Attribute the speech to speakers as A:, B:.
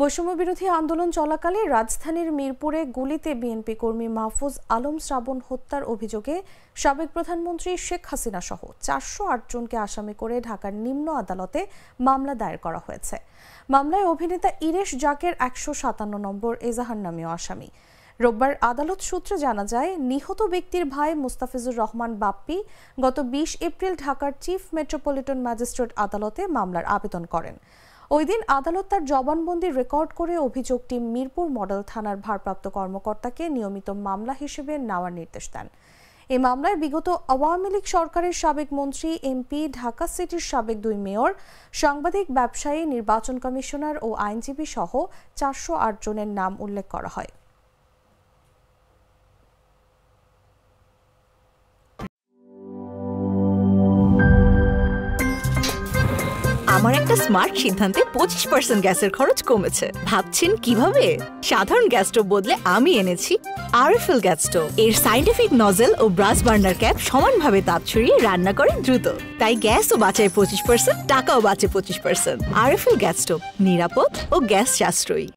A: বৈষম্য বিরোধী আন্দোলন চলাকালে রাজধানীর মিরপুরে গুলিতে বিএনপি কর্মী মাহফুজ আলম শ্রাবণ হত্যার অভিযোগে সাবেক প্রধানমন্ত্রী শেখ হাসিনা সহ ৪০৮ জনকে আসামি করে ঢাকার নিম্ন আদালতে মামলা দায়ের করা হয়েছে। মামলায় অভিনেতা ইরেশ জাকের ১৫৭ নম্বর এজাহার নামীয় আসামি। রোববার আদালত সূত্রে জানা যায়, নিহত ব্যক্তির ভাই মুস্তাফিজুর রহমান বাপ্পি গত ২০ এপ্রিল ঢাকার চিফ মেট্রোপলিটন ম্যাজিস্ট্রেট আদালতে মামলার আবেদন করেন। ওই দিন আদালত তার জবানবন্দি রেকর্ড করে অভিযোগটি মিরপুর মডেল থানার ভারপ্রাপ্ত কর্মকর্তাকে নিয়মিত মামলা হিসেবে নেওয়ার নির্দেশ দেন। এই মামলায় বিগত আওয়ামী লীগ সরকারের সাবেক মন্ত্রী, এমপি, ঢাকা সিটির সাবেক ২ মেয়র, সাংবাদিক, ব্যবসায়ী, নির্বাচন কমিশনার ও আইনজীবী সহ ৪০৮ জনের নাম উল্লেখ করা হয়।
B: আমার একটা স্মার্ট সিদ্ধান্তে 25% গ্যাসের খরচ কমেছে। ভাবছেন কিভাবে? সাধারণ গ্যাস স্টোভ বদলে আমি এনেছি আরএফএল গ্যাস স্টোভ। এর সাইন্টিফিক নজল ও ব্রাস বার্নার ক্যাপ সমানভাবে তাপ ছড়িয়ে রান্না করে দ্রুত, তাই গ্যাসও বাঁচায় 25%, টাকাও বাঁচে 25%। আরএফএল গ্যাস স্টোভ নিরাপদ ও গ্যাস সাশ্রয়ী।